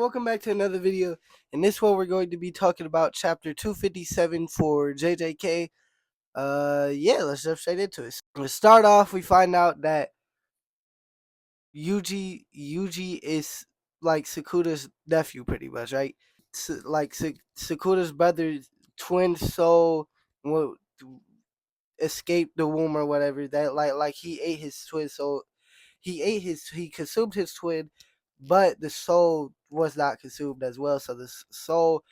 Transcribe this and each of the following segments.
Welcome back to another video. In this one, we're going to be talking about chapter 257 for JJK. Yeah, let's jump straight into it. To start off, we find out that Yuji is like Sukuna's nephew, pretty much, right? Sukuna's brother, twin soul, will escaped the womb or whatever. That like he ate his twin soul. He consumed his twin, but the soul was not consumed as well. So the soul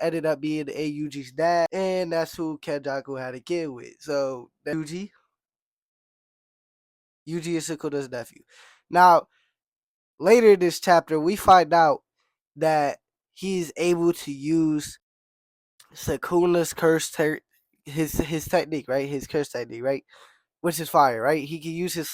ended up being Yuji's dad, and that's who Kenjaku had a kid with. So Yuji is Sukuna's nephew. Now, later in this chapter, we find out that he's able to use Sukuna's his technique, right? His curse technique, right? Which is fire, right? He can use his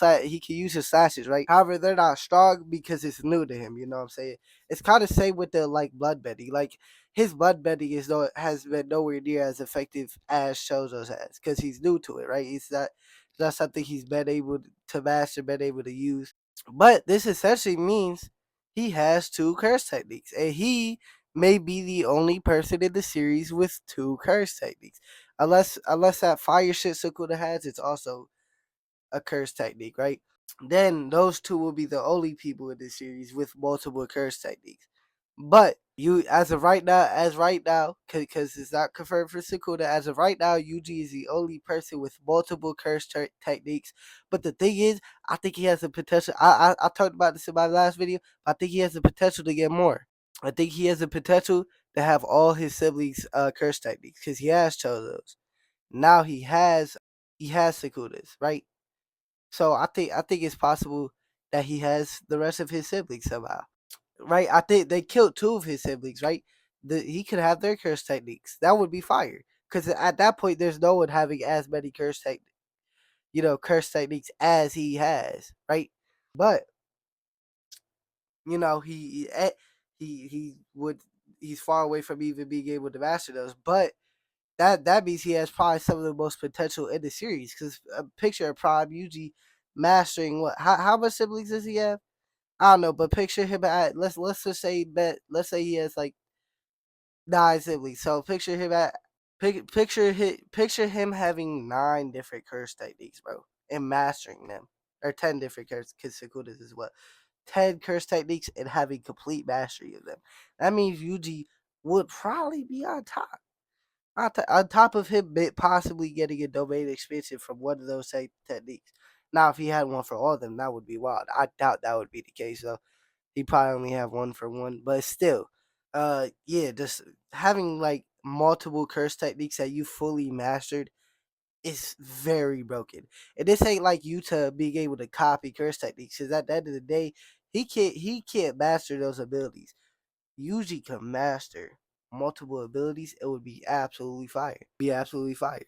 slashes, right? However, they're not strong because it's new to him. You know what I'm saying? It's kind of same with the like bloodbending. Like his bloodbending has been nowhere near as effective as Chozo's has because he's new to it, right? It's not something he's been able to master, been able to use. But this essentially means he has two curse techniques, and he may be the only person in the series with two curse techniques. Unless that fire shit Sukuna has, it's also a curse technique, right? Then those two will be the only people in this series with multiple curse techniques. But you, as right now, because it's not confirmed for Sukuna, as of right now, Yuji is the only person with multiple curse techniques. But the thing is, I think he has the potential. I talked about this in my last video. I think he has the potential to get more. I think he has the potential to have all his siblings curse techniques because he has Chozo's. Now he has Sukuna's, right? So I think it's possible that he has the rest of his siblings somehow, right? I think they killed two of his siblings, right? He could have their curse techniques. That would be fire. Because at that point, there's no one having as many curse techniques as he has, right? But you know, he would he's far away from even being able to master those. But that means he has probably some of the most potential in the series. Because a picture of Prime Yuji mastering what? How much siblings does he have? I don't know, but picture him at let's just say let's say he has like nine siblings. So picture him having nine different curse techniques, bro, and mastering them, or 10 different curse Kisukudas as well. 10 curse techniques and having complete mastery of them. That means Yuji would probably be on top. On top of him possibly getting a domain expansion from one of those techniques. Now, if he had one for all of them, that would be wild. I doubt that would be the case, though. He probably only have one for one, but still, yeah, just having like multiple curse techniques that you fully mastered is very broken. And this ain't like Yuta being able to copy curse techniques, because at the end of the day, he can't master those abilities. Yuji can master multiple abilities. It would be absolutely fire. Be absolutely fire.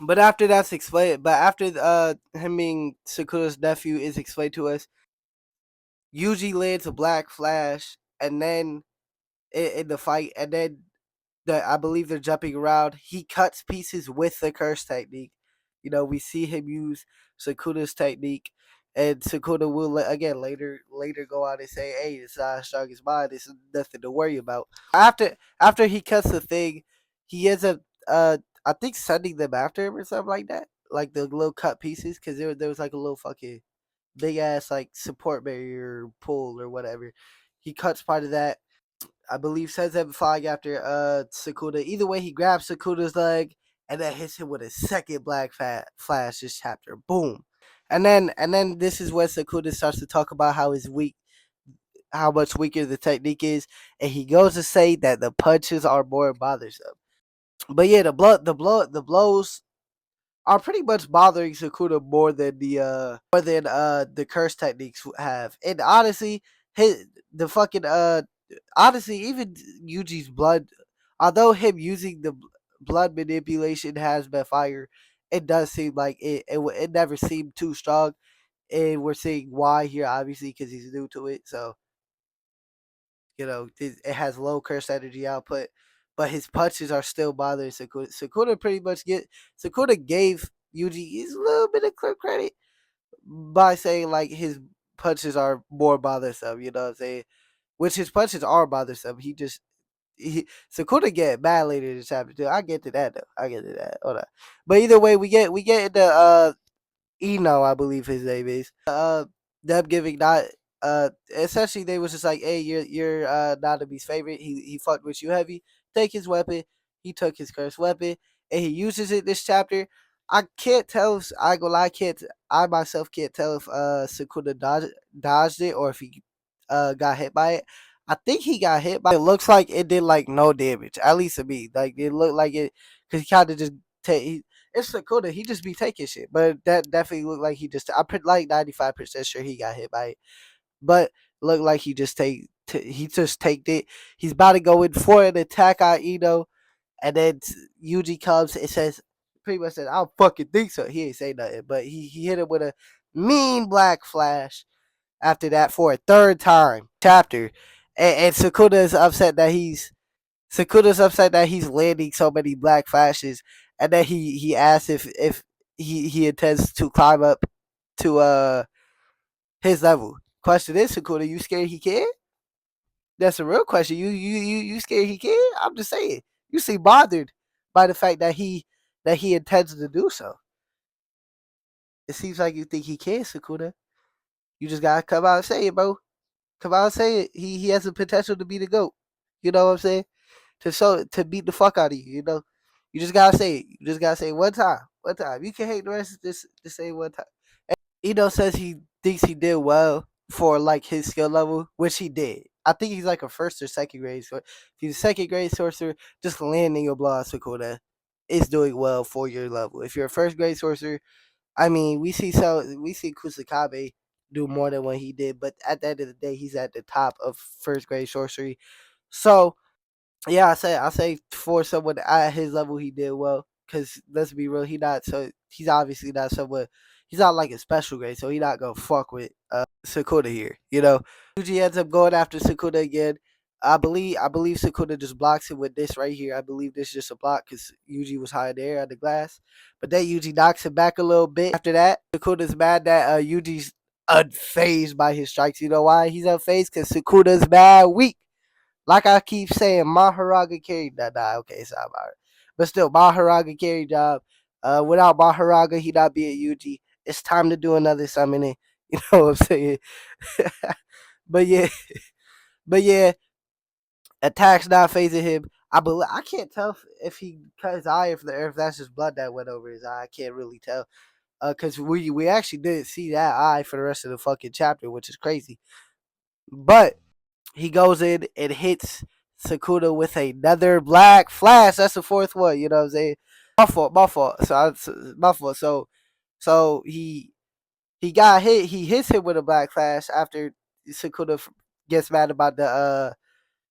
But after that's explained, but after him being Sakuра's nephew is explained to us, Yuji lands a black flash, and then in the fight, and then I believe they're jumping around. He cuts pieces with the curse technique. You know, we see him use Sukuna's technique, and Sukuna will again later go out and say, "Hey, it's not as strong as mine. It's nothing to worry about." After he cuts the thing, he ends up I think sending them after him or something like that, like the little cut pieces, because there was like a little fucking big ass like support barrier pull or whatever. He cuts part of that. I believe sends him flying after Sukuna. Either way, he grabs Sukuna's leg and then hits him with a second black flash this chapter. Boom. And then this is when Sukuna starts to talk about how much weaker the technique is, and he goes to say that the punches are more bothersome. But yeah, the blows are pretty much bothering Sukuna more than the curse techniques have. And honestly, his the fucking honestly, even Yuji's blood, although him using the blood manipulation has been fire, it does seem like it never seemed too strong. And we're seeing why here, obviously, because he's new to it. So it has low curse energy output, but his punches are still bothering Sukuna. Sukuna gave Yuji his little bit of credit by saying like his punches are more bothersome. You know what I'm saying? which his punches are bothersome. Sukuna get mad later in the chapter too. I get to that though. I get to that. Hold on. But either way, we get into Eno, I believe his name is. Them giving not essentially they was just like, hey, you're Nanabe's favorite. He fucked with you heavy. Take his weapon. He took his cursed weapon and he uses it this chapter. I can't tell if I go lie, I myself can't tell if Sukuna dodged it or if he got hit by it. I think he got hit by it. It looks like it did like no damage, at least to me. Like it looked like it because he kind of just take it's Sukuna. He just be taking shit, but that definitely looked like he just. I'm like 95% sure he got hit by it, but looked like he just he just taked it. He's about to go in for an attack on Eno, and then Yuji comes and says, pretty much said, "I don't fucking think so." He ain't say nothing, but he hit him with a mean black flash. After that, for a third time, chapter, and Sakuda's upset that he's landing so many black flashes, and then he asks if he intends to climb up to his level. Question is, Sakuna, you scared he can? That's a real question. You scared he can? I'm just saying. You seem bothered by the fact that he intends to do so. It seems like you think he can, Sakuna. You just gotta come out and say it, bro. Come out and say it. He has the potential to be the GOAT. You know what I'm saying? To beat the fuck out of you. You know, you just gotta say it. You just gotta say it one time. One time. You can hate the rest. Just say it one time. And Eno says he thinks he did well for like his skill level, which he did. I think he's like a first or second grade. So if he's a second grade sorcerer, just landing your blow Sukuna is doing well for your level. If you're a first grade sorcerer, I mean, we see Kusakabe do more than what he did, but at the end of the day, he's at the top of first grade sorcery. So yeah, I say for someone at his level, he did well. Cause let's be real, he's obviously not someone. He's not like a special grade, so he not gonna fuck with Sukuna here. You know, Yuji ends up going after Sukuna again. I believe Sukuna just blocks him with this right here. I believe this is just a block because Yuji was high there on the glass. But then Yuji knocks him back a little bit. After that, Sukuna's mad that Yuji's unfazed by his strikes. You know why he's unfazed? Because Sukuna's mad weak. Like I keep saying, Maharaga carry okay, it's not about it. But still, Maharaga carry job. Without Maharaga, he not be a Yuji. It's time to do another summoning. You know what I'm saying? but yeah, but yeah, attacks not phasing him. I can't tell if he cut his eye or if that's just blood that went over his eye. I can't really tell. Cause we actually didn't see that eye for the rest of the fucking chapter, which is crazy. But he goes in and hits Sukuna with another black flash. That's the fourth one. You know what I'm saying? My fault. My fault. My fault. So he got hit. He hits him with a black flash after Sukuna gets mad about the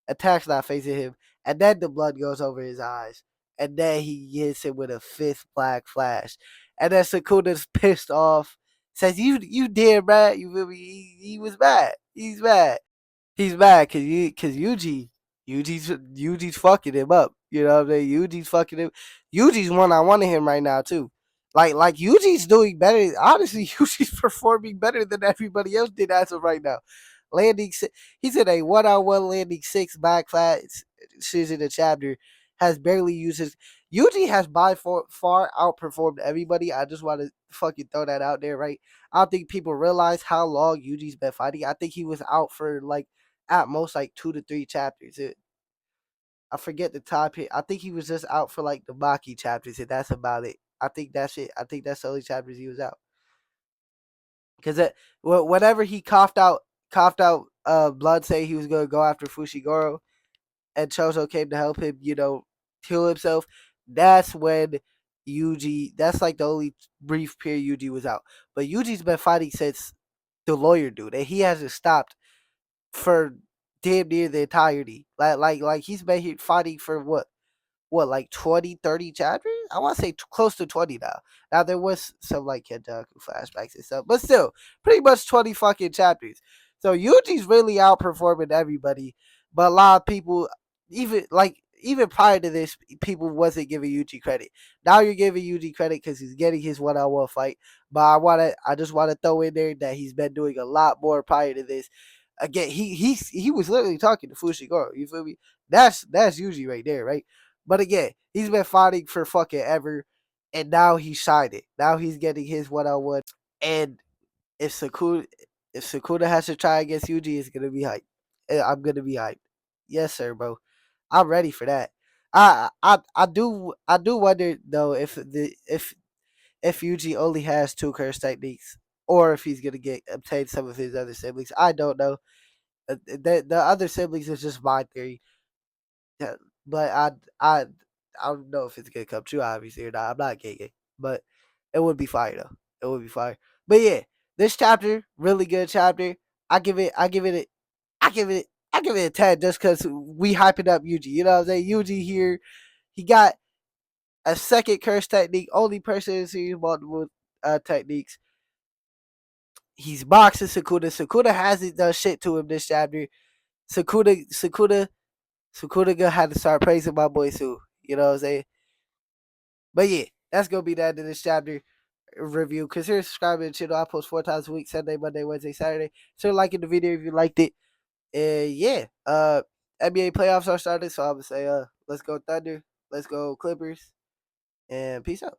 attacks not facing him, and then the blood goes over his eyes, and then he hits him with a fifth black flash, and then Sukuna's pissed off. Says you did mad. You feel me? He was mad. He's mad. He's mad because Yuji's fucking him up. You know what I'm saying? Yuji's fucking him. Yuji's one I want him right now too. Like Yuji's doing better. Honestly, Yuji's performing better than everybody else did as of right now. Landing, he's in a one-on-one landing six back flat. She's in the chapter. Has barely used his. Yuji has by far outperformed everybody. I just want to fucking throw that out there, right? I don't think people realize how long Yuji's been fighting. I think he was out for like at most like 2 to 3 chapters. I forget the time period. I think he was just out for like the Maki chapters, and that's about it. I think that's it. I think that's the only chapters he was out. Because whenever he coughed out blood, saying he was gonna go after Fushiguro, and Chozo came to help him, heal himself. That's when Yuji. That's like the only brief period Yuji was out. But Yuji's been fighting since the lawyer dude, and he hasn't stopped for damn near the entirety. Like he's been here fighting for what like 20, 30 chapters? I want to say close to 20 now. Now there was some like Kenjaku flashbacks and stuff, but still pretty much 20 fucking chapters. So Yuji's really outperforming everybody, but a lot of people even prior to this, people wasn't giving Yuji credit. Now you're giving Yuji credit because he's getting his one-on-one fight. But I just want to throw in there that he's been doing a lot more prior to this. Again, he was literally talking to Fushiguro. You feel me? That's Yuji right there, right? But again, he's been fighting for fucking ever, and now he's shining. Now he's getting his 1-on-1. And if Sukuna has to try against Yuji, it's gonna be hype. I'm gonna be hyped. Yes, sir, bro. I'm ready for that. I do wonder though if Yuji only has 2 curse techniques, or if he's gonna get obtain some of his other siblings. I don't know. The other siblings is just my theory. Yeah, but I don't know if it's gonna come true, obviously, or not. I'm not gay, but it would be fire though. It would be fire. But yeah, this chapter, really good chapter. I give it a 10 just because we hyping up Yuji. You know what I'm saying? Yuji here, he got a second curse technique. Only person in the series multiple techniques. He's boxing Sukuna. Sukuna hasn't done shit to him this chapter. Sukuna gonna have to start praising my boy too. You know what I'm saying? But yeah, that's gonna be the end of this chapter review. Consider subscribing to the channel. I post 4 times a week: Sunday, Monday, Wednesday, Saturday. So liking the video if you liked it. And yeah, NBA playoffs are starting, so I'm gonna say let's go Thunder, let's go Clippers, and peace out.